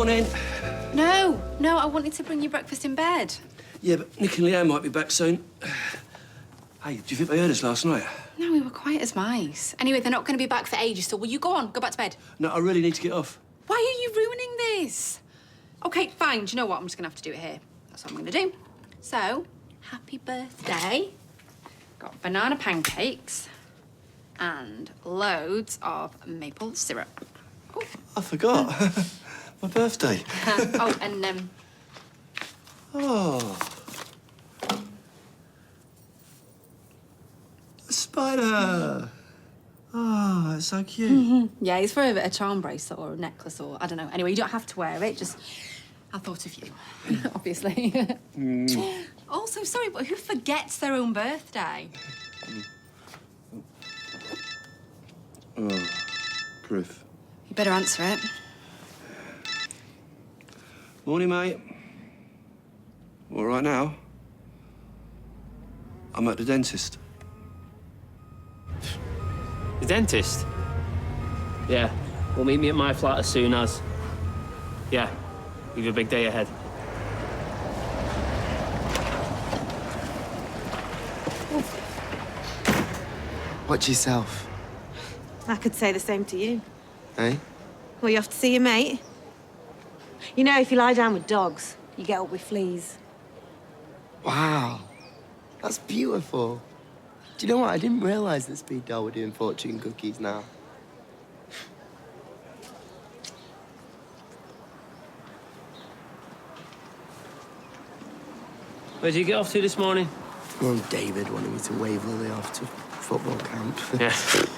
Morning. No, I wanted to bring you breakfast in bed. Yeah, but Nick and Leanne might be back soon. Hey, do you think they heard us last night? No, we were quiet as mice. Anyway, they're not going to be back for ages, so will you go on? Go back to bed. No, I really need to get off. Why are you ruining this? OK, fine. Do you know what? I'm just going to have to do it here. That's what I'm going to do. So, happy birthday. Got banana pancakes and loads of maple syrup. Oh. I forgot. My birthday. Oh, and, Oh. A spider. Oh, it's so cute. yeah, it's for a charm bracelet or a necklace or, I don't know. Anyway, you don't have to wear it, just... I thought of you, obviously. Also, sorry, but who forgets their own birthday? Oh, Griff. You better answer it. Morning, mate. All right now? I'm at the dentist. The dentist? Yeah, well, meet me at my flat as soon as. Yeah, we've a big day ahead. Watch yourself. I could say the same to you. Eh? Well, you have to see your mate. You know, if you lie down with dogs, you get up with fleas. Wow. That's beautiful. Do you know what? I didn't realise that Speed Doll were doing fortune cookies now. Where did you get off to this morning? Well, David wanted me to wave Lily off to football camp. Yeah. To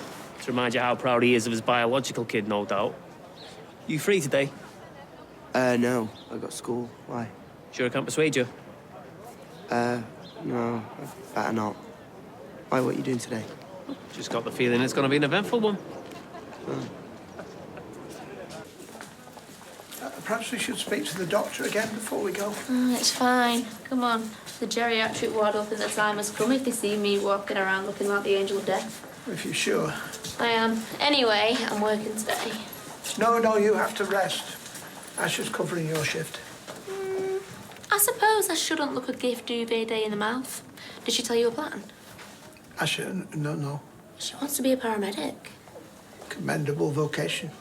remind you how proud he is of his biological kid, no doubt. You free today? No. I got school. Why? Sure I can't persuade you? No. Better not. Why, what are you doing today? Just got the feeling it's going to be an eventful one. Oh. Perhaps we should speak to the doctor again before we go. It's fine. Come on. The geriatric ward will think the time has come if they see me walking around looking like the angel of death. If you're sure. I am. Anyway, I'm working today. No, you have to rest. Asha's covering your shift. I suppose I shouldn't look a gift duvet day in the mouth. Did she tell you a plan? Asha, no. She wants to be a paramedic. Commendable vocation.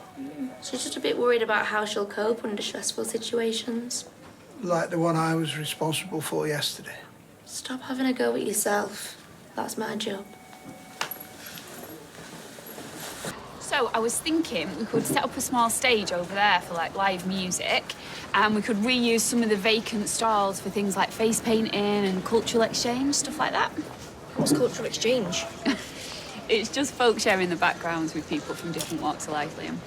She's just a bit worried about how she'll cope under stressful situations. Like the one I was responsible for yesterday. Stop having a go at yourself. That's my job. So I was thinking we could set up a small stage over there for like live music, and we could reuse some of the vacant stalls for things like face painting and cultural exchange, stuff like that. What's cultural exchange? It's just folk sharing the backgrounds with people from different walks of life, Liam.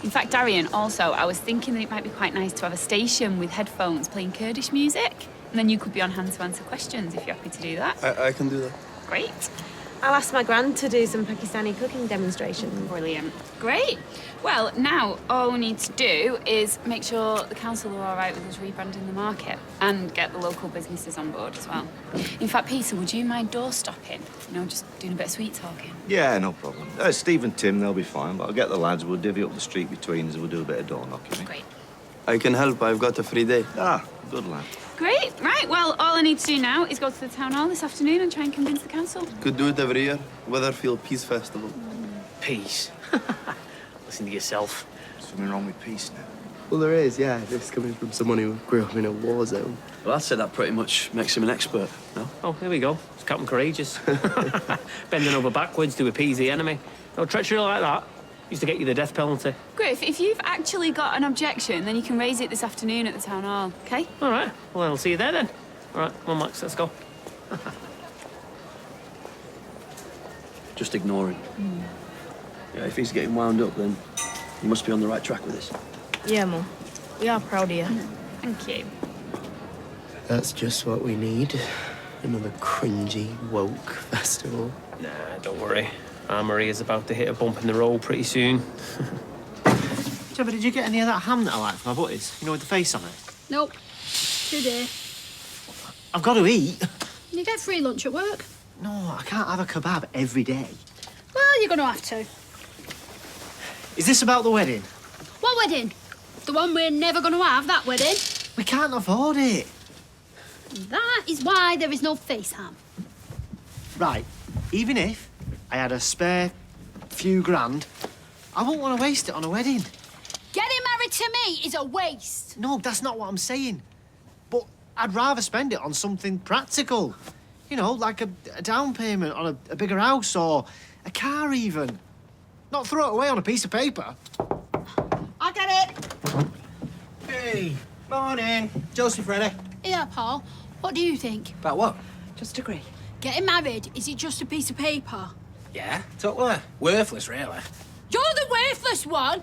In fact, Darian, also, I was thinking that it might be quite nice to have a station with headphones playing Kurdish music, and then you could be on hand to answer questions if you're happy to do that. I can do that. Great. I'll ask my gran to do some Pakistani cooking demonstrations. Brilliant. Great. Well, now all we need to do is make sure the council are all right with us rebranding the market and get the local businesses on board as well. In fact, Peter, would you mind door stopping? You know, just doing a bit of sweet talking. Yeah, no problem. Steve and Tim, they'll be fine, but I'll get the lads. We'll divvy up the street between us and we'll do a bit of door knocking. Great. I can help. I've got a free day. Ah, good lad. Great. Right, well, all I need to do now is go to the town hall this afternoon and try and convince the council. Could do it every year. Weatherfield Peace Festival. Peace. Listen to yourself. Something wrong with peace now. Well, there is, yeah. This is coming from someone who grew up in a war zone. Well, I'd say that pretty much makes him an expert, no? Oh, here we go. It's Captain Courageous. Bending over backwards to appease the enemy. No treachery like that. Used to get you the death penalty. Griff, if you've actually got an objection, then you can raise it this afternoon at the town hall, OK? All right. Well, I'll see you there then. All right, come on, Max, let's go. Just ignore him. Yeah, if he's getting wound up, then he must be on the right track with this. Yeah, Mum. We are proud of you. Thank you. That's just what we need. Another cringy, woke festival. Nah, don't worry. Our Maria's about to hit a bump in the road pretty soon. Trevor, did you get any of that ham that I like for my butties? You know, with the face on it? Nope. Too dear. I've got to eat. You get free lunch at work. No, I can't have a kebab every day. Well, you're going to have to. Is this about the wedding? What wedding? The one we're never going to have, that wedding. We can't afford it. That is why there is no FaceTime. Right, even if I had a spare few grand, I wouldn't want to waste it on a wedding. Getting married to me is a waste. No, that's not what I'm saying. But I'd rather spend it on something practical. You know, like a down payment on a bigger house or a car even. Not throw it away on a piece of paper. I get it. Hey, morning. Joseph ready? Yeah, Paul, what do you think? About what? Just agree. Getting married, is it just a piece of paper? Yeah, totally. Worthless, really. You're the worthless one.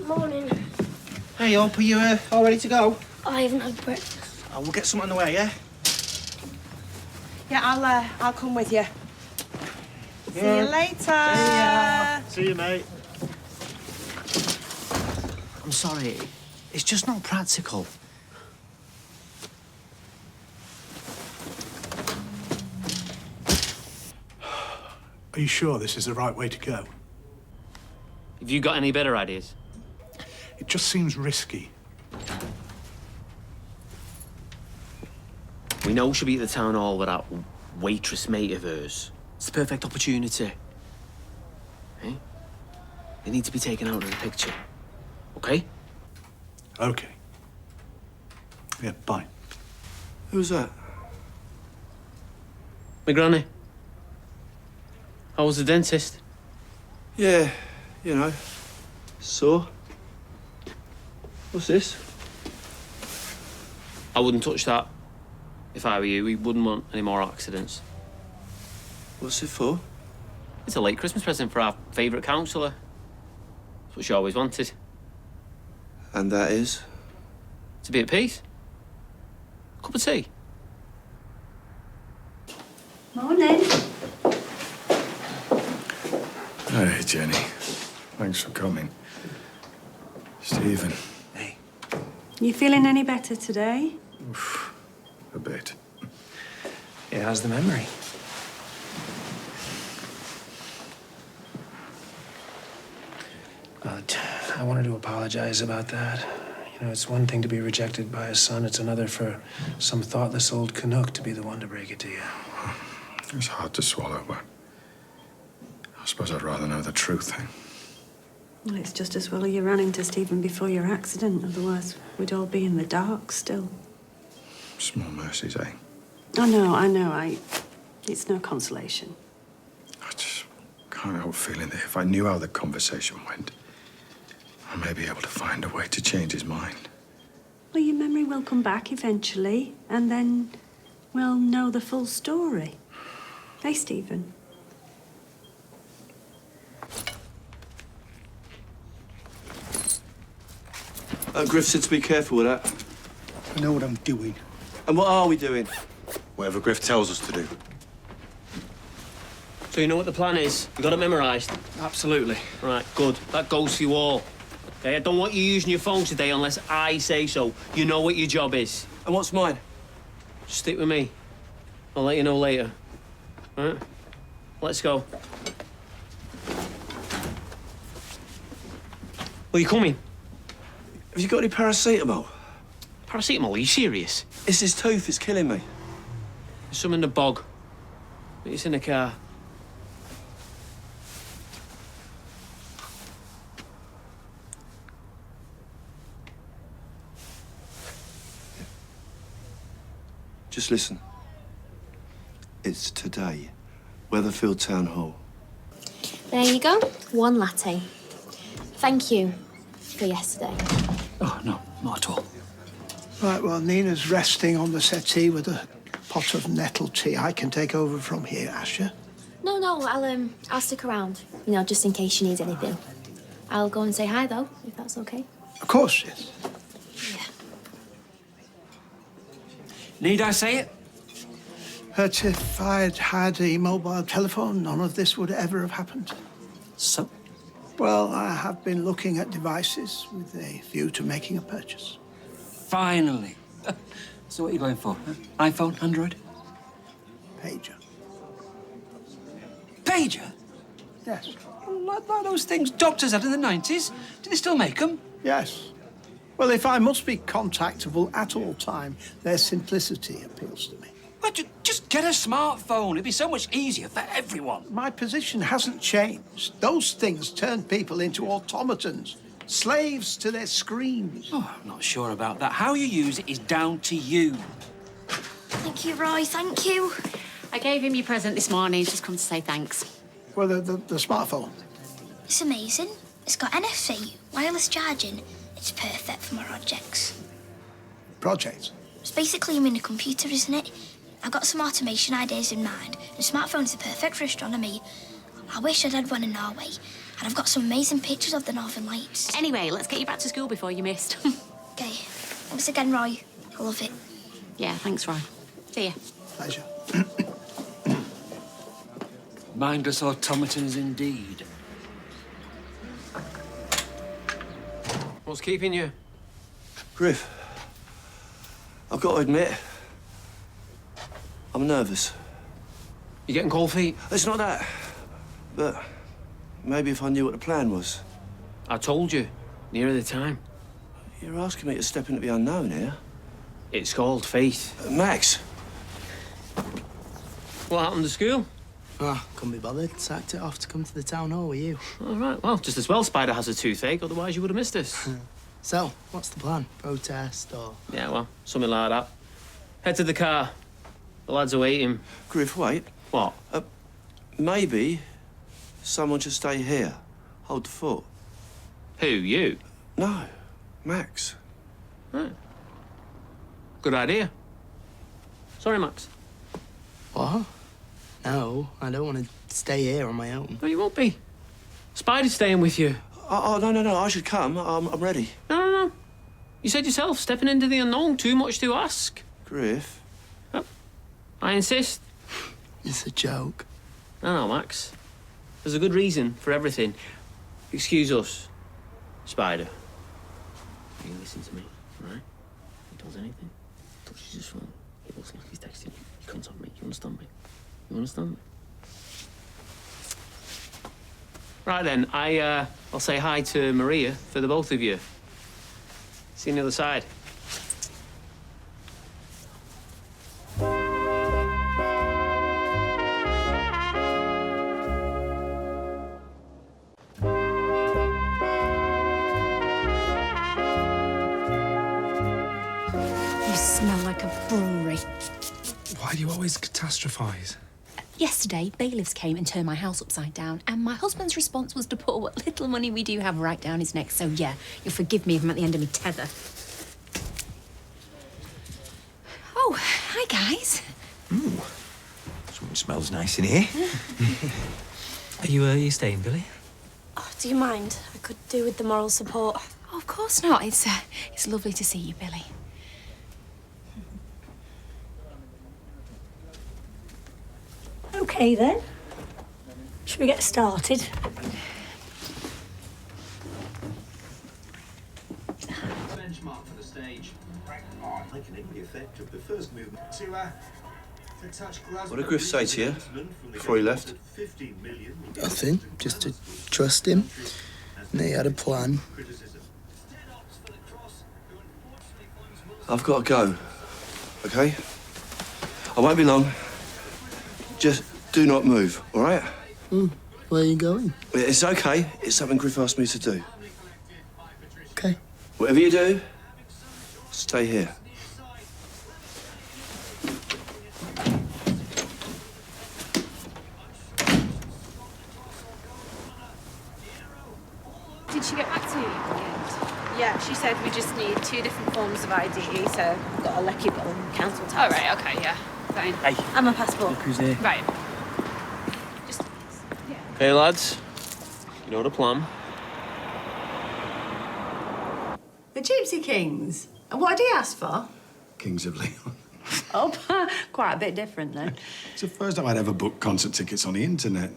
Morning. Hey, up, are you all ready to go? I haven't had breakfast. Oh, we'll get something on the way, yeah? Yeah, I'll come with you. See you later. See you, mate. I'm sorry. It's just not practical. Are you sure this is the right way to go? Have you got any better ideas? It just seems risky. We know she'll be at the town hall with that waitress mate of hers. It's the perfect opportunity. Eh? They need to be taken out of the picture. Okay? Okay. Yeah, bye. Who's that? My granny. I was the dentist. Yeah, you know. So? What's this? I wouldn't touch that if I were you. We wouldn't want any more accidents. What's it for? It's a late Christmas present for our favourite counsellor. That's what she always wanted. And that is? To be at peace. Cup of tea. Morning. Hey, Jenny. Thanks for coming. Stephen. Hey. You feeling any better today? Oof, a bit. Yeah, how's the memory? I wanted to apologize about that. You know, it's one thing to be rejected by a son. It's another for some thoughtless old Canuck to be the one to break it to you. It's hard to swallow, but I suppose I'd rather know the truth. Well, it's just as well you ran into Stephen before your accident. Otherwise, we'd all be in the dark still. Small mercies, eh? I know. It's no consolation. I just can't help feeling that if I knew how the conversation went, I may be able to find a way to change his mind. Well, your memory will come back eventually, and then we'll know the full story. Hey, Stephen. Griff said to be careful with that. I know what I'm doing. And what are we doing? Whatever Griff tells us to do. So you know what the plan is? You got it memorised? Absolutely. Right, good. That goes for you all. Okay, I don't want you using your phone today unless I say so. You know what your job is. And what's mine? Just stick with me. I'll let you know later. All right? Let's go. Are you coming? Have you got any paracetamol? Paracetamol? Are you serious? It's his tooth. It's killing me. There's some in the bog. It's in the car. Just listen. It's today. Weatherfield Town Hall. There you go. 1 latte. Thank you for yesterday. Oh, no, not at all. Right, well, Nina's resting on the settee with a pot of nettle tea. I can take over from here, Asher. No, I'll stick around. You know, just in case she needs anything. I'll go and say hi, though, if that's okay. Of course, yes. Need I say it? But if I'd had a mobile telephone, none of this would ever have happened. So? Well, I have been looking at devices with a view to making a purchase. Finally. So what are you going for? Huh? iPhone, Android? Pager. Pager? Yes. Like those things doctors had in the 90s. Do they still make them? Yes. Well, if I must be contactable at all time, their simplicity appeals to me. Well, just get a smartphone. It'd be so much easier for everyone. My position hasn't changed. Those things turn people into automatons, slaves to their screens. Oh, I'm not sure about that. How you use it is down to you. Thank you, Roy, thank you. I gave him your present this morning. He's just come to say thanks. Well, the smartphone. It's amazing. It's got NFC, wireless charging. It's perfect for my projects. Projects? It's basically a mini computer, isn't it? I've got some automation ideas in mind, and smartphones are perfect for astronomy. I wish I'd had one in Norway, and I've got some amazing pictures of the Northern Lights. Anyway, let's get you back to school before you missed. Okay. Thanks again, Roy. I love it. Yeah, thanks, Roy. See ya. Pleasure. Mindless automatons indeed. What's keeping you? Griff, I've got to admit, I'm nervous. You getting cold feet? It's not that, but maybe if I knew what the plan was. I told you, nearer the time. You're asking me to step into the unknown here. It's called faith. Max. What happened to school? Ah, couldn't be bothered. Sacked it off to come to the town hall with you. All right, well, just as well Spider has a toothache, otherwise you would have missed us. So, what's the plan? Protest or...? Yeah, well, something like that. Head to the car. The lads are waiting. Griff, wait. What? Maybe someone should stay here. Hold the fort. Who, you? No, Max. Right. Good idea. Sorry, Max. What? No, I don't want to stay here on my own. No, you won't be. Spider's staying with you. Oh, no, I should come. I'm ready. No. You said yourself, stepping into the unknown, too much to ask. Griff. Oh, I insist. It's a joke. No, Max. There's a good reason for everything. Excuse us, Spider. You listen to me, all right? He does anything, touches his phone, it looks like he's texting you. You contact me. You understand me? You understand me? Right then, I'll say hi to Maria for the both of you. See you on the other side. You smell like a brewery. Why do you always catastrophise? Yesterday, bailiffs came and turned my house upside down, and my husband's response was to put what little money we do have right down his neck. So, yeah, you'll forgive me if I'm at the end of my tether. Oh, hi, guys. Something smells nice in here. Are you staying, Billy? Oh, do you mind? I could do with the moral support. Oh, of course not. It's lovely to see you, Billy. OK, then. Should we get started? Benchmark for the stage. Likening the effect of the first movement to touch Glasgow. What did Griff say to you before he left? Nothing, just to trust him. And he had a plan. I've got to go, OK? I won't be long. Just do not move, all right? Where are you going? It's OK. It's something Griff asked me to do. OK. Whatever you do, stay here. Did she get back to you in the end? Yeah, she said we just need 2 different forms of ID, so I've got a lucky bill and council tax. Oh, right, okay, yeah. Fine. Hey. And my passport. Look who's there. Right. Hey, lads. You know the plan. The Gypsy Kings. And what did he ask for? Kings of Leon. Oh, quite a bit different then. It's the first time I'd ever booked concert tickets on the internet.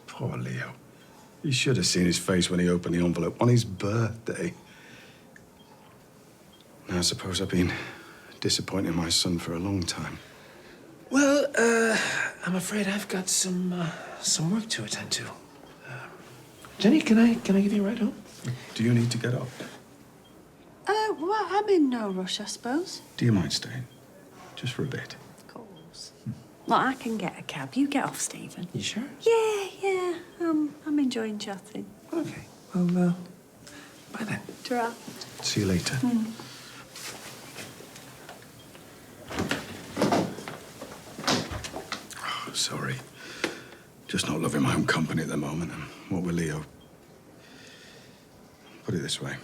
Poor Leo. You should have seen his face when he opened the envelope on his birthday. Now, I suppose I've been disappointing my son for a long time. Well, I'm afraid I've got some work to attend to. Jenny, can I give you a ride home? Do you need to get up? well, I'm in no rush, I suppose. Do you mind staying? Just for a bit. Of course. Look, I can get a cab. You get off, Stephen. You sure? Yeah. I'm enjoying chatting. Okay. Well, bye then. Ta-ra. See you later. Oh, sorry. Just not loving my own company at the moment. And what with Leo? Put it this way.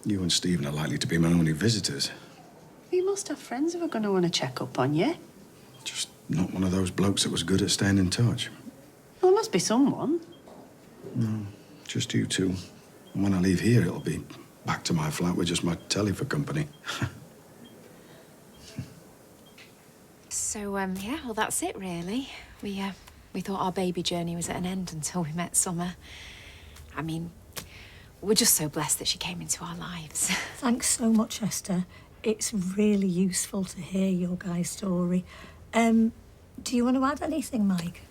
You and Stephen are likely to be my only visitors. You must have friends who are going to want to check up on you. Just not one of those blokes that was good at staying in touch. Well, there must be someone. No, just you two. And when I leave here, it'll be back to my flat with just my telly for company. So, yeah, well, that's it, really. We thought our baby journey was at an end until we met Summer. I mean, we're just so blessed that she came into our lives. Thanks so much, Esther. It's really useful to hear your guy's story. Do you want to add anything, Mike?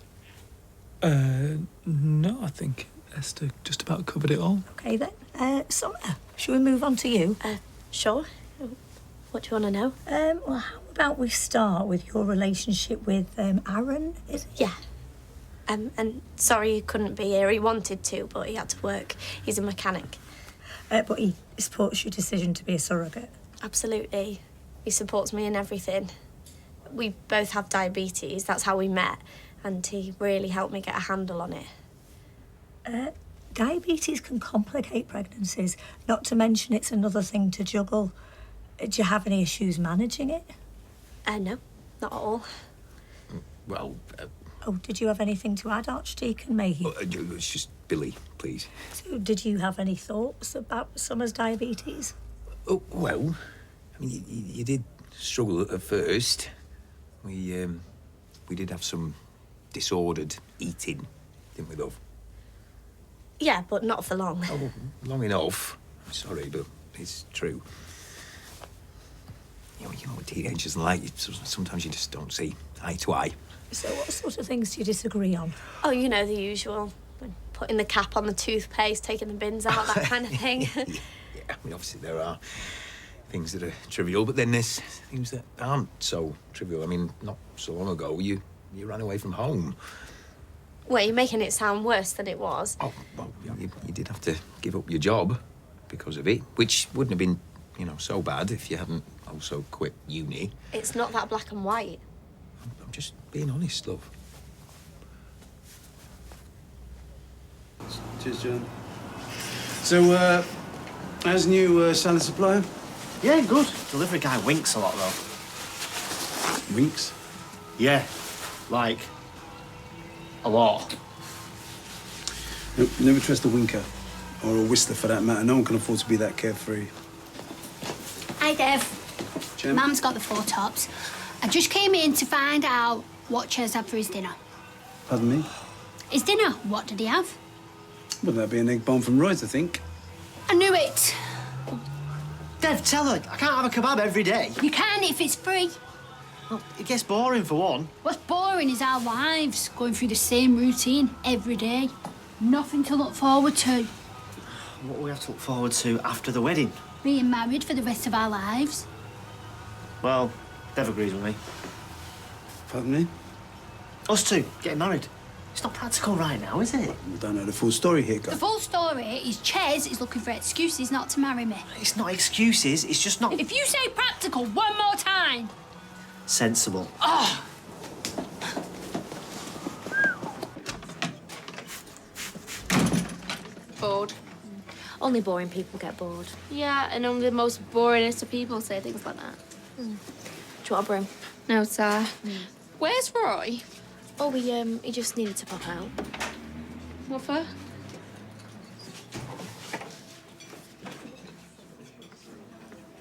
No, I think Esther just about covered it all. Okay, then. Summer, shall we move on to you? Sure. What do you want to know? Well, how about we start with your relationship with Aaron, is it? Yeah. And sorry he couldn't be here. He wanted to, but he had to work. He's a mechanic. But he supports your decision to be a surrogate? Absolutely. He supports me in everything. We both have diabetes. That's how we met. And he really helped me get a handle on it. Diabetes can complicate pregnancies, not to mention it's another thing to juggle. Do you have any issues managing it? No, not at all. Well, Oh, did you have anything to add, Archdeacon Mayhew? it's just Billy, please. So, did you have any thoughts about Summer's diabetes? Oh, well, I mean, you did struggle at first. We did have some disordered eating, didn't we, love? Yeah, but not for long. Oh, long enough. Sorry, but it's true. You know what teenagers are like. Sometimes you just don't see eye to eye. So what sort of things do you disagree on? Oh, you know, the usual. Putting the cap on the toothpaste, taking the bins out, that kind of thing. Yeah, I mean, obviously there are things that are trivial, but then there's things that aren't so trivial. I mean, not so long ago, you ran away from home. Well, you're making it sound worse than it was. Oh, well, you did have to give up your job because of it, which wouldn't have been, so bad if you hadn't also quit uni. It's not that black and white. I'm just being honest, love. Cheers, John. So, how's the new salad supplier? Yeah, good. Delivery guy winks a lot, though. Winks? Yeah, like a lot. Nope, never trust a winker. Or a whistler, for that matter. No one can afford to be that carefree. Hi, Dev. Jem? Mum's got the 4 tops. I just came in to find out what Ches had for his dinner. Pardon me? His dinner? What did he have? Wouldn't that be an egg bomb from Roy's, I think? I knew it. Dev, tell her, I can't have a kebab every day. You can if it's free. Well, it gets boring for one. What's boring is our lives, going through the same routine every day. Nothing to look forward to. What do we have to look forward to after the wedding? Being married for the rest of our lives. Well, Dev agrees with me. Pardon me? Us two, getting married. It's not practical right now, is it? We don't know the full story here, The guys. full story is Ches is looking for excuses not to marry me. It's not excuses, it's just not If you say practical one more time. sensible. Oh! Bored. Only boring people get bored. Yeah, and only the most boringest of people say things like that. Do you want a broom? No, sir. Where's Roy? Oh, he just needed to pop out. What for?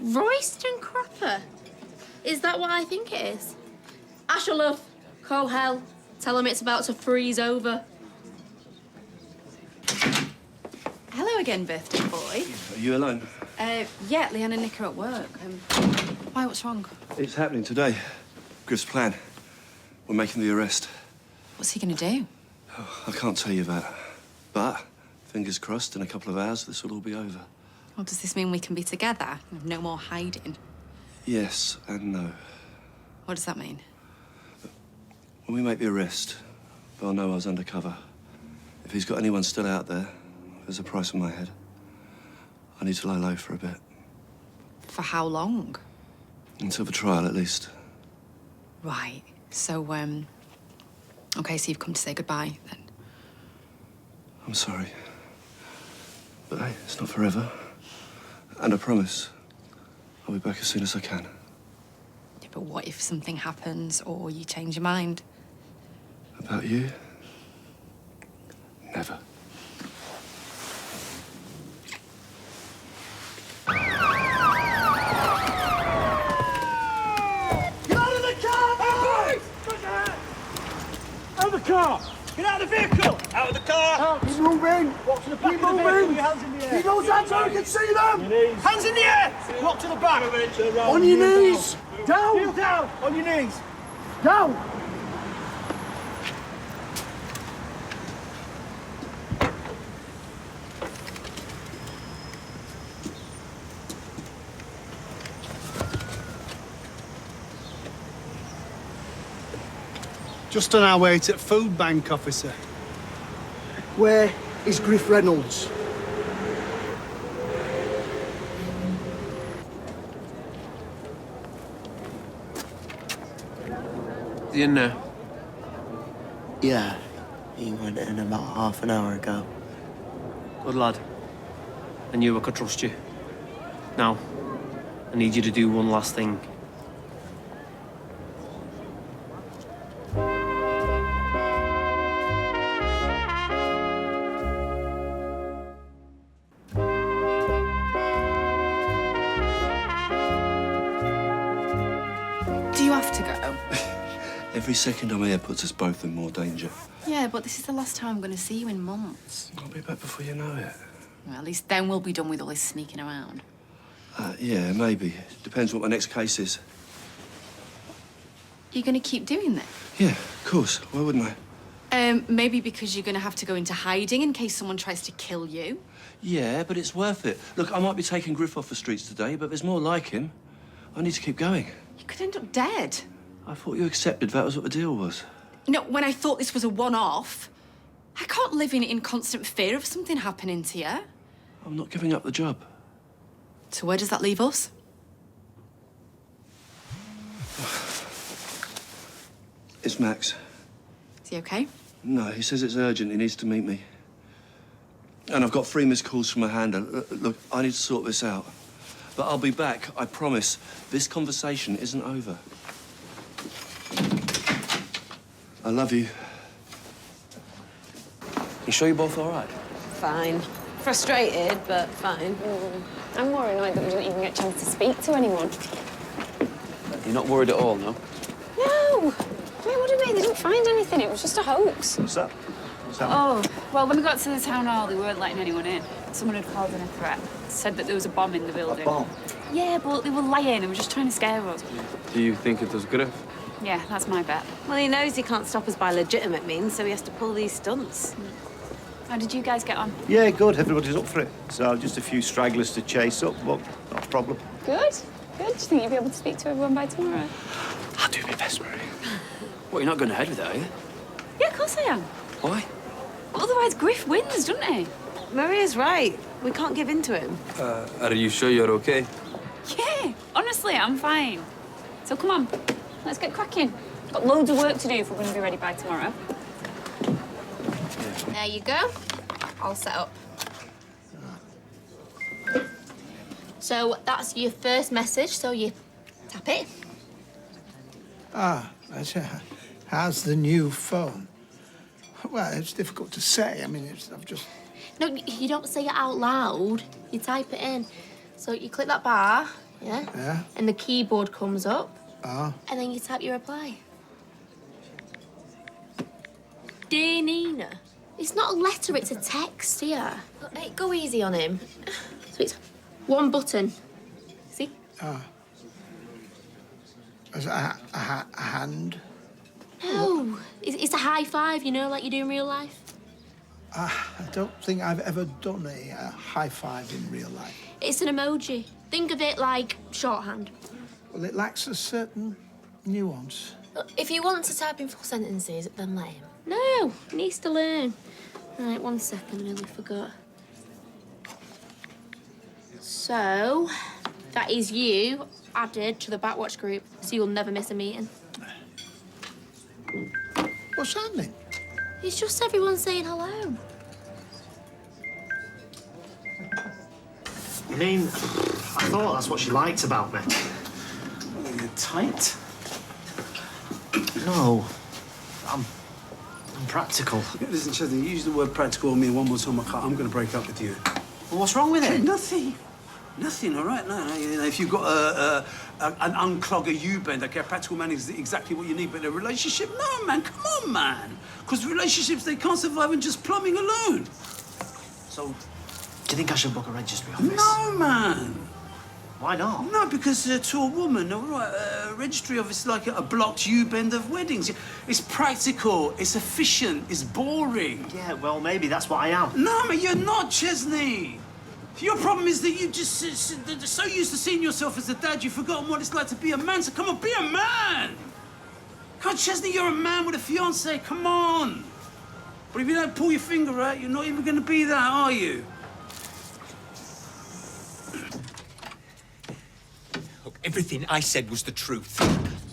Royston Cropper? Is that what I think it is? Asher, love. Call hell. Tell him it's about to freeze over. Hello again, birthday boy. Are you alone? Yeah, Leanne and Nick are at work. Why, what's wrong? It's happening today. Griff's plan. We're making the arrest. What's he gonna do? I can't tell you that. But, fingers crossed, in a couple of hours, this will all be over. Well, does this mean we can be together? No more hiding. Yes and no. What does that mean? When we make the arrest, they'll know I was undercover. If he's got anyone still out there, there's a price on my head. I need to lie low for a bit. For how long? Until the trial, at least. Right. So, okay, so you've come to say goodbye, then? I'm sorry. But hey, it's not forever. And I promise, I'll be back as soon as I can. Yeah, but what if something happens or you change your mind? About you? Never. Get out of the car, boys! Out of the car! Get out of the vehicle! Out of the car! Keep moving! Walk to the back of the vehicle with your hands in the air. Keep those hands so we can see them! Hands in the air! Walk to the back. On your knees! Down! Kneel down! On your knees! Down! Just on our way to food bank, officer. Where is Griff Reynolds? Is he in there? Yeah, he went in about half an hour ago. Good lad. I knew I could trust you. Now, I need you to do one last thing. Do you have to go? Every second I'm here puts us both in more danger. Yeah, but this is the last time I'm going to see you in months. I'll be back before you know it. Well, at least then we'll be done with all this sneaking around. Yeah, maybe. Depends what my next case is. You're going to keep doing that? Yeah, of course. Why wouldn't I? Maybe because you're going to have to go into hiding in case someone tries to kill you. Yeah, but it's worth it. Look, I might be taking Griff off the streets today, but there's more like him. I need to keep going. You could end up dead. I thought you accepted that was what the deal was. No, when I thought this was a one-off, I can't live in constant fear of something happening to you. I'm not giving up the job. So where does that leave us? It's Max. Is he okay? No, he says it's urgent. He needs to meet me. And I've got 3 missed calls from my handler. Look, I need to sort this out. But I'll be back, I promise. This conversation isn't over. I love you. You sure you're both all right? Fine. Frustrated, but fine. I'm more annoyed that we didn't even get a chance to speak to anyone. You're not worried at all, no? No! Why would it be? They didn't find anything. It was just a hoax. What's that? Oh, well, when we got to the town hall, they weren't letting anyone in. Someone had called in a threat. Said that there was a bomb in the building. A bomb? Yeah, but they were lying. They were just trying to scare us. Do you think it was Griff? Yeah, that's my bet. Well, he knows he can't stop us by legitimate means, so he has to pull these stunts. How did you guys get on? Yeah, good. Everybody's up for it. So just a few stragglers to chase up, but not a problem. Good. Good. Do you think you'll be able to speak to everyone by tomorrow? I'll do my best, Mary. What, you're not going ahead with that, are you? Yeah, of course I am. Why? Well, otherwise Griff wins, doesn't he? Maria's right. We can't give in to him. Are you sure you're okay? Yeah, honestly, I'm fine. So come on, let's get cracking. Got loads of work to do if we're going to be ready by tomorrow. There you go. All set up. So that's your first message, so you tap it. Ah, how's the new phone? Well, it's difficult to say. I mean, I've just... No, you don't say it out loud. You type it in. So you click that bar, yeah? Yeah? And the keyboard comes up. Ah. And then you type your reply. Dear Nina. It's not a letter, it's a text, yeah. Hey, go easy on him. So it's one button. See? Ah. As a hand? No, it's a high five, you know, like you do in real life. I don't think I've ever done a high five in real life. It's an emoji. Think of it like shorthand. Well, it lacks a certain nuance. Look, if he wants to type in full sentences, then let him. No, he needs to learn. Right, 1 second, I nearly forgot. So, that is you added to the Backwatch group, so you'll never miss a meeting. What's happening? It's just everyone saying hello. I mean, I thought that's what she liked about me. You're tight. No, I'm practical. Listen, Chesney, you use the word practical on me one more time, I'm going to break up with you. Well, what's wrong with it? Nothing. Nothing, all right? No, you know, if you've got an unclogger U-bend, okay, a practical man is exactly what you need, but a relationship, no, man, come on, man. Because relationships, they can't survive on just plumbing alone. So, do you think I should book a registry office? No, man. Why not? No, because to a woman, all right, a registry office is like a blocked U-bend of weddings. It's practical, it's efficient, it's boring. Yeah, well, maybe that's what I am. No, man, you're not, Chesney. Your problem is that you just so used to seeing yourself as a dad, you've forgotten what it's like to be a man. So come on, be a man. Come on, Chesney, you're a man with a fiance. Come on. But if you don't pull your finger out, you're not even going to be that, are you? Look, everything I said was the truth.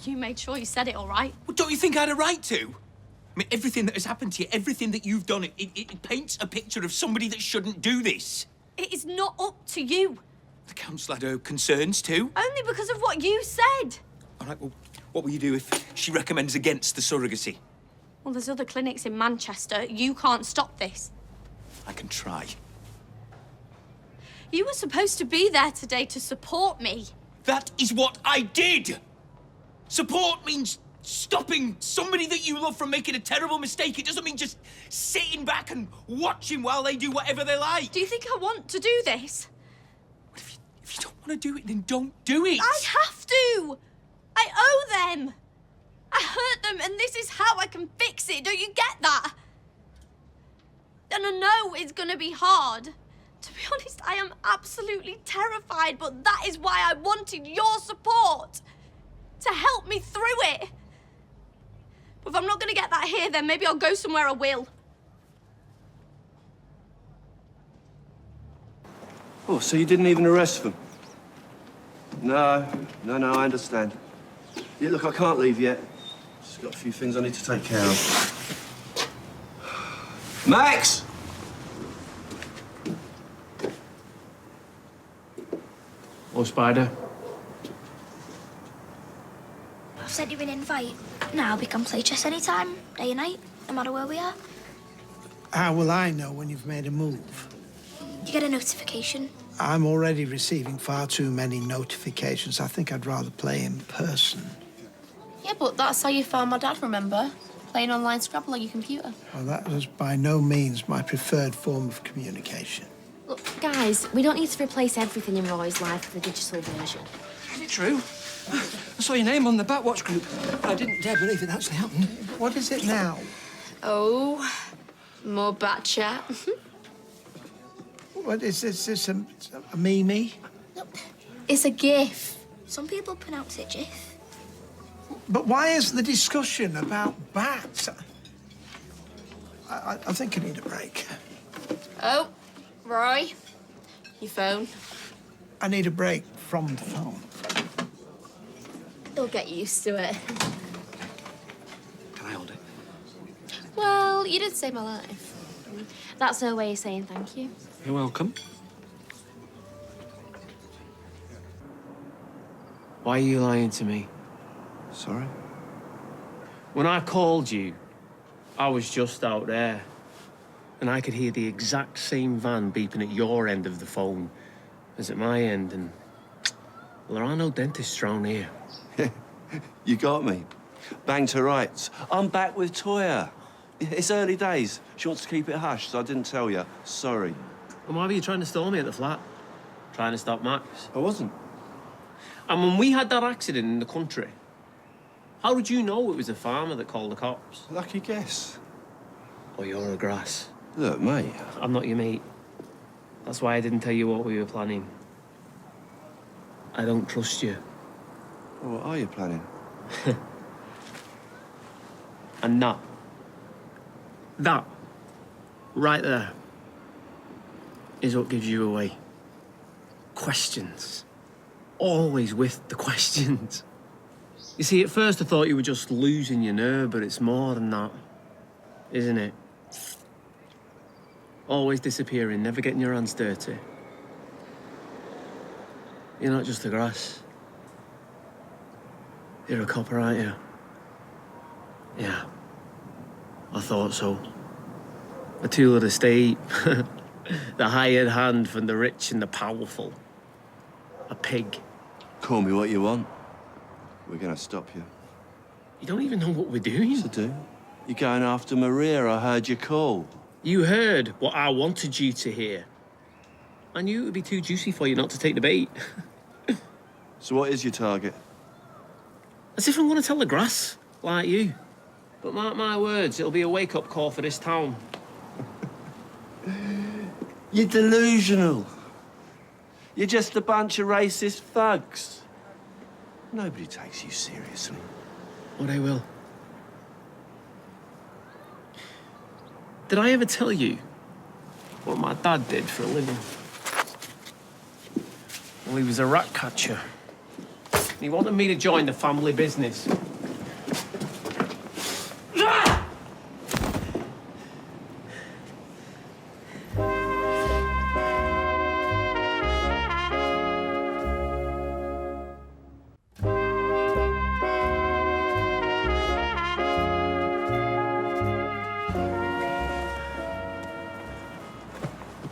You made sure you said it all right. Well, don't you think I had a right to? I mean, everything that has happened to you, everything that you've done, it paints a picture of somebody that shouldn't do this. It is not up to you. The council had her concerns too. Only because of what you said. All right, well, what will you do if she recommends against the surrogacy? Well, there's other clinics in Manchester. You can't stop this. I can try. You were supposed to be there today to support me. That is what I did! Support means stopping somebody that you love from making a terrible mistake. It doesn't mean just sitting back and watching while they do whatever they like. Do you think I want to do this? If you don't want to do it, then don't do it. I have to! I owe them! I hurt them, and this is how I can fix it. Don't you get that? And I know it's gonna be hard. To be honest, I am absolutely terrified, but that is why I wanted your support. To help me through it. But if I'm not gonna get that here, then maybe I'll go somewhere I will. Oh, so you didn't even arrest them? No, I understand. Yeah, look, I can't leave yet. Just got a few things I need to take care of. Max! Oh, Spider. I've sent you an invite. Now we can play chess anytime, day and night, no matter where we are. How will I know when you've made a move? You get a notification. I'm already receiving far too many notifications. I think I'd rather play in person. Yeah, but that's how you found my dad, remember? Playing online Scrabble on your computer. Well, that was by no means my preferred form of communication. Look, guys, we don't need to replace everything in Roy's life with a digital version. Is it true? I saw your name on the Backwatch group. I didn't dare believe it actually happened. What is it now? Oh, more bat chat. What is this? A Mimi? It's a GIF. Some people pronounce it GIF. But why is the discussion about bats? I think I need a break. Oh, Roy, your phone. I need a break from the phone. You'll get used to it. Can I hold it? Well, you did save my life. That's no way of saying thank you. You're welcome. Why are you lying to me? Sorry? When I called you, I was just out there. And I could hear the exact same van beeping at your end of the phone as at my end, and well, there are no dentists around here. You got me. Bang to rights. I'm back with Toya. It's early days. She wants to keep it hush, so I didn't tell you. Sorry. And why were you trying to stall me at the flat? Trying to stop Max? I wasn't. And when we had that accident in the country, how did you know it was a farmer that called the cops? Lucky guess. Oh, you're a grass. Look, mate. I'm not your mate. That's why I didn't tell you what we were planning. I don't trust you. Well, what are you planning? And that, right there, is what gives you away. Questions. Always with the questions. You see, at first I thought you were just losing your nerve, but it's more than that, isn't it? Always disappearing, never getting your hands dirty. You're not just the grass. You're a copper, aren't you? Yeah. I thought so. A tool of the state. The hired hand from the rich and the powerful. A pig. Call me what you want. We're gonna stop you. You don't even know what we're doing. Yes, I do. You're going after Maria. I heard you call. You heard what I wanted you to hear. I knew it would be too juicy for you not to take the bait. So what is your target? As if I'm going to tell the grass, like you. But mark my words, it'll be a wake-up call for this town. You're delusional. You're just a bunch of racist thugs. Nobody takes you seriously. Oh, they will. Did I ever tell you what my dad did for a living? Well, he was a rat catcher. He wanted me to join the family business.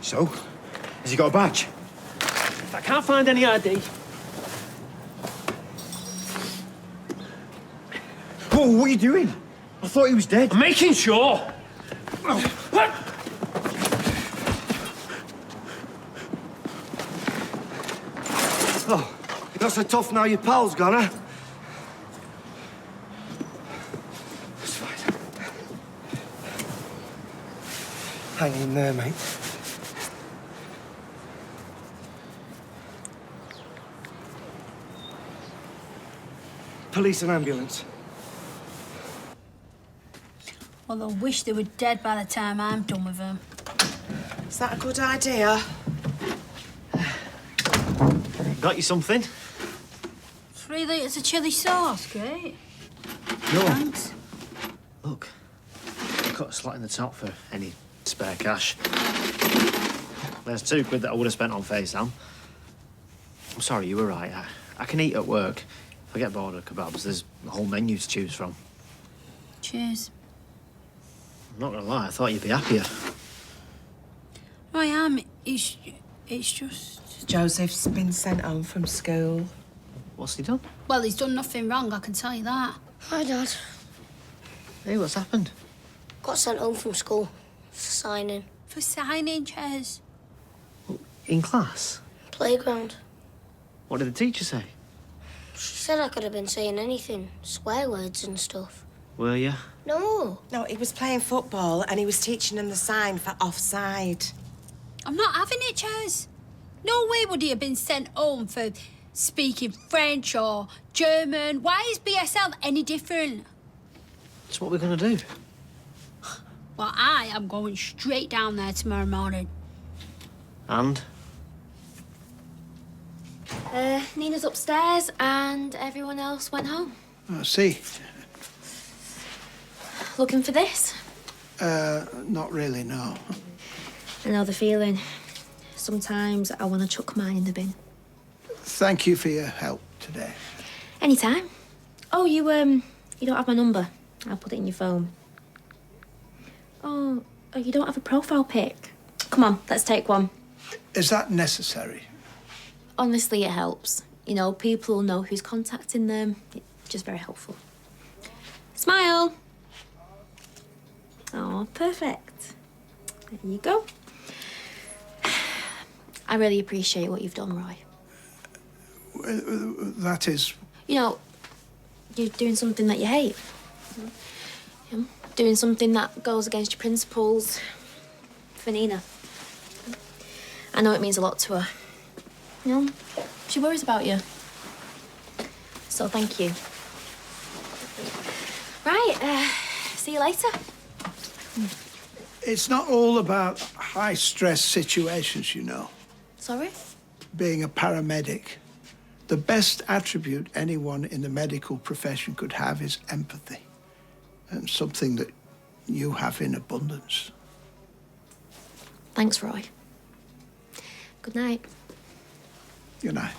So, has he got a badge? I can't find any ID. Whoa, what are you doing? I thought he was dead. I'm making sure. Oh, you're not so tough now your pal's gone, huh? It's fine. Hang in there, mate. Police and ambulance. Well, I wish they were dead by the time I'm done with them. Is that a good idea? Got you something? 3 litres of chilli sauce, great. No. Thanks. Look, I cut a slot in the top for any spare cash. There's £2 that I would have spent on FaceTime. I'm sorry, you were right. I can eat at work. If I get bored of kebabs, there's a whole menu to choose from. Cheers. I'm not gonna lie, I thought you'd be happier. I am. It's just... Joseph's been sent home from school. What's he done? Well, he's done nothing wrong, I can tell you that. Hi, Dad. Hey, what's happened? Got sent home from school for signing. For signing, Ches. In class? Playground. What did the teacher say? She said I could have been saying anything, swear words and stuff. Were you? No. No, he was playing football and he was teaching them the sign for offside. I'm not having it, Ches. No way would he have been sent home for speaking French or German. Why is BSL any different? That's what we're gonna do. Well, I am going straight down there tomorrow morning. And? Nina's upstairs and everyone else went home. I see. Looking for this? Not really, no. I know the feeling. Sometimes I want to chuck mine in the bin. Thank you for your help today. Anytime. Oh, you don't have my number. I'll put it in your phone. Oh, you don't have a profile pic. Come on, let's take one. Is that necessary? Honestly, it helps. You know, people will know who's contacting them. It's just very helpful. Smile. Oh, perfect. There you go. I really appreciate what you've done, Roy. That is... You know, you're doing something that you hate. You know, doing something that goes against your principles. for Nina. I know it means a lot to her. You know, she worries about you. So thank you. Right, see you later. It's not all about high-stress situations, you know. Sorry? Being a paramedic, the best attribute anyone in the medical profession could have is empathy. And something that you have in abundance. Thanks, Roy. Good night. Good night.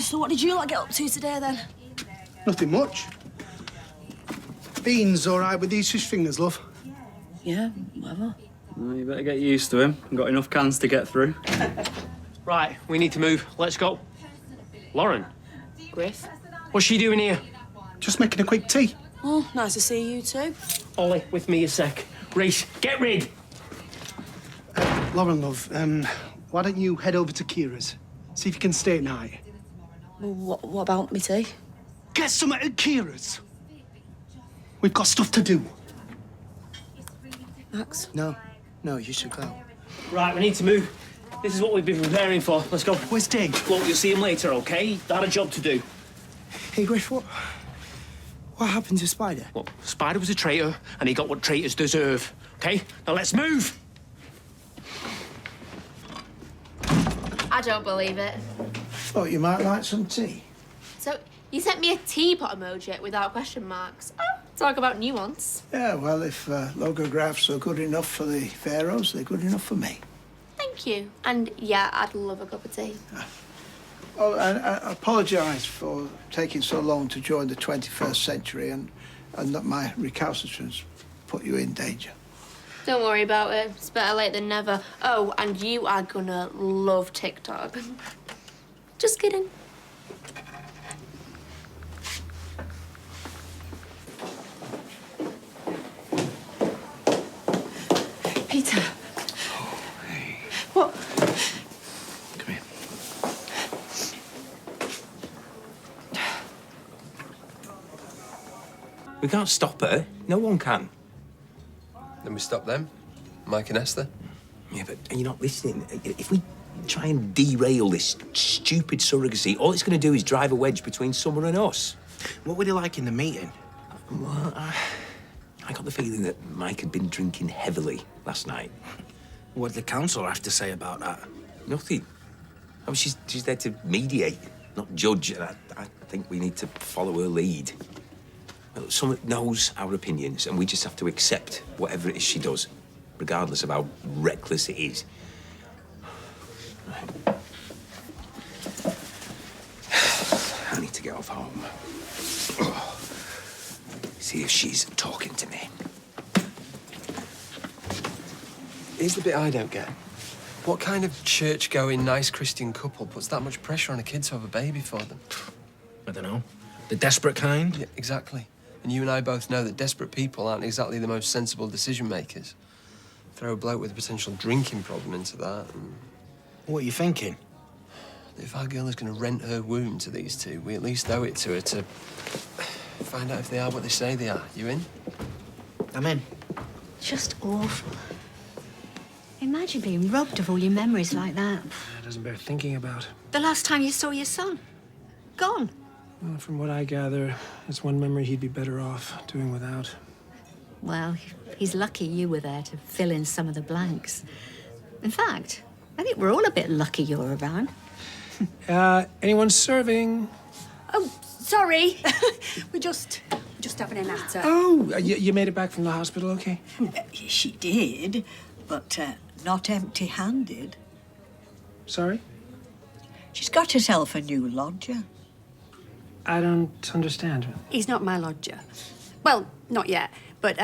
So what did you lot get up to today, then? Nothing much. Bean's all right with these fish fingers, love. Yeah, whatever. Well, you better get used to him. I've got enough cans to get through. Right, we need to move. Let's go. Lauren? Griff? What's she doing here? Just making a quick tea. Oh, nice to see you too. Ollie, with me a sec. Reese, get rid! Lauren, love, why don't you head over to Kira's? See if you can stay at night. Well, what about me tea? Get some at Kira's. We've got stuff to do. Max? No, you should go. Right, we need to move. This is what we've been preparing for. Let's go. Where's Dave? Look, you'll see him later, OK? I had a job to do. Hey, Griff, what happened to Spider? Well, Spider was a traitor, and he got what traitors deserve, OK? Now let's move! I don't believe it. Thought you might like some tea. So, you sent me a teapot emoji without question marks. Oh, talk about nuance. Yeah, well, if logographs are good enough for the pharaohs, they're good enough for me. Thank you. And yeah, I'd love a cup of tea. Oh, and I apologise for taking so long to join the 21st century and that my recalcitrance put you in danger. Don't worry about it. It's better late than never. Oh, and you are gonna love TikTok. Just kidding. Peter. Oh, hey. What? Come here. We can't stop her. No one can. Then we stop them, Mike and Esther. Yeah, but you're not listening. If we try and derail this stupid surrogacy, all it's going to do is drive a wedge between Summer and us. What were they like in the meeting? Well, I got the feeling that Mike had been drinking heavily last night. What did the council have to say about that? Nothing. I mean, she's there to mediate, not judge, and I think we need to follow her lead. Well, Summer knows our opinions, and we just have to accept whatever it is she does, regardless of how reckless it is. Right. I need to get off home. See if she's talking to me. Here's the bit I don't get. What kind of church-going, nice Christian couple puts that much pressure on a kid to have a baby for them? I don't know. The desperate kind? Yeah, exactly. And you and I both know that desperate people aren't exactly the most sensible decision-makers. Throw a bloke with a potential drinking problem into that and... What are you thinking? If our girl is going to rent her womb to these two, we at least owe it to her to find out if they are what they say they are. You in? I'm in. Just awful. Imagine being robbed of all your memories like that. It doesn't bear thinking about. The last time you saw your son. Gone. Well, from what I gather, it's one memory he'd be better off doing without. Well, he's lucky you were there to fill in some of the blanks. In fact, I think we're all a bit lucky you're around. Anyone serving? Oh, sorry. we're just having a natter. Oh, you made it back from the hospital, okay? She did, but not empty-handed. Sorry? She's got herself a new lodger. I don't understand. He's not my lodger. Well, not yet. But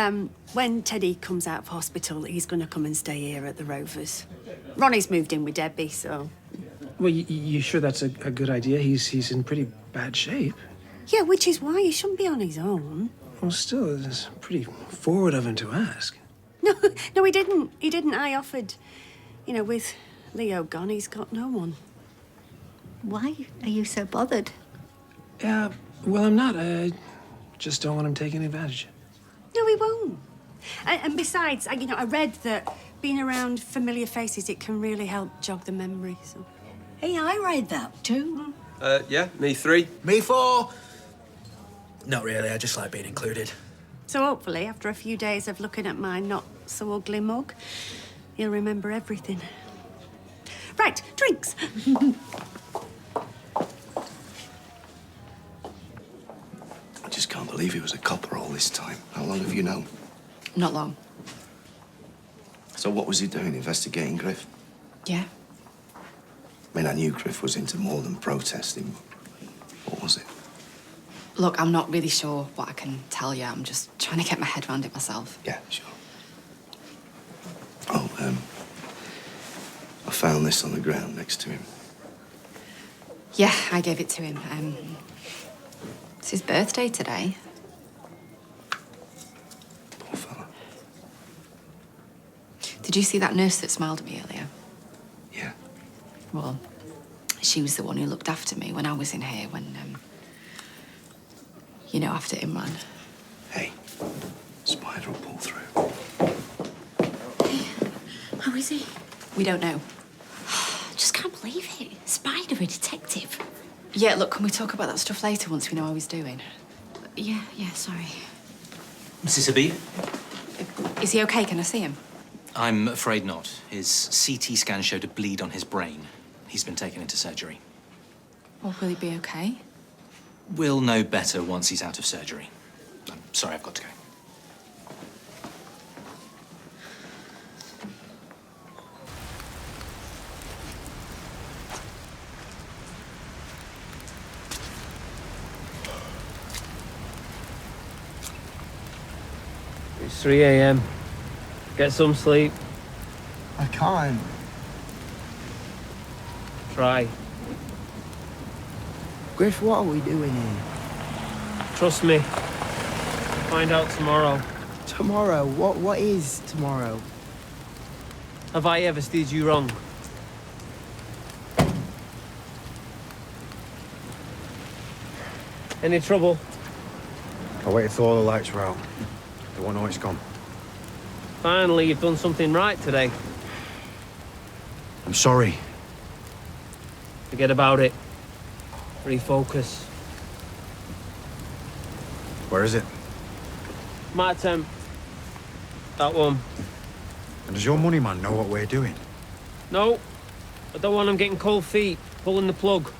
when Teddy comes out of hospital, he's going to come and stay here at the Rovers. Ronnie's moved in with Debbie, so... Well, you sure that's a good idea? He's in pretty bad shape. Yeah, which is why he shouldn't be on his own. Well, still, it's pretty forward of him to ask. No, he didn't. He didn't. I offered. You know, with Leo gone, he's got no one. Why are you so bothered? Yeah, well, I'm not. I just don't want him taking advantage. No, he won't. And besides, I read that being around familiar faces, it can really help jog the memory. So. Hey, I read that too. Yeah, me 3. Me 4. Not really, I just like being included. So hopefully, after a few days of looking at my not-so-ugly mug, you'll remember everything. Right, drinks. I just can't believe he was a copper all this time. How long have you known? Not long. So what was he doing, investigating Griff? Yeah. I mean, I knew Griff was into more than protesting. What was it? Look, I'm not really sure what I can tell you. I'm just trying to get my head around it myself. Yeah, sure. Oh, I found this on the ground next to him. Yeah, I gave it to him. It's his birthday today. Poor fella. Did you see that nurse that smiled at me earlier? Yeah. Well, she was the one who looked after me when I was in here, when, after Imran. Hey, Spider will pull through. How is he? We don't know. Just can't believe it. Spider, a detective. Yeah, look, can we talk about that stuff later once we know how he's doing? Yeah, sorry. Mrs. Habib? Is he okay? Can I see him? I'm afraid not. His CT scan showed a bleed on his brain. He's been taken into surgery. Well, will he be okay? We'll know better once he's out of surgery. I'm sorry, I've got to go. It's 3 a.m. Get some sleep. I can't. Try. Griff, what are we doing here? Trust me. Find out tomorrow. Tomorrow? What is tomorrow? Have I ever steered you wrong? Any trouble? I waited till all the lights were out. They won't know it's gone. Finally, you've done something right today. I'm sorry. Forget about it. Refocus. Where is it? My attempt. That one. And does your money man know what we're doing? No. I don't want him getting cold feet, pulling the plug.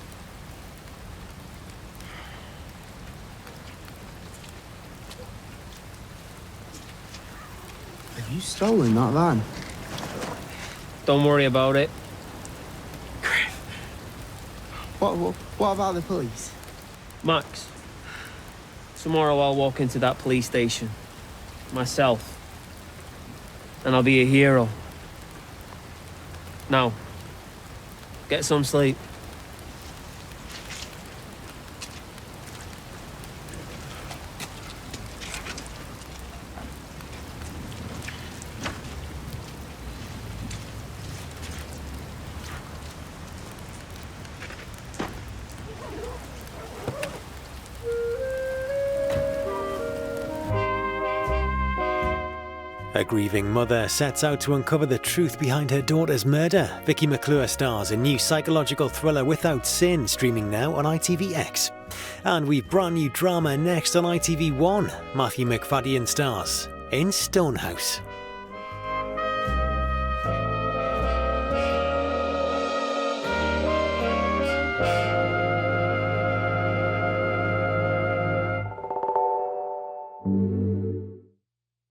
Have you stolen that van? Don't worry about it. What about the police? Max, tomorrow I'll walk into that police station. Myself. And I'll be a hero. Now, get some sleep. A grieving mother sets out to uncover the truth behind her daughter's murder. Vicky McClure stars a new psychological thriller Without Sin, streaming now on ITVX. And we've brand new drama next on ITV1. Matthew McFadden stars in Stonehouse.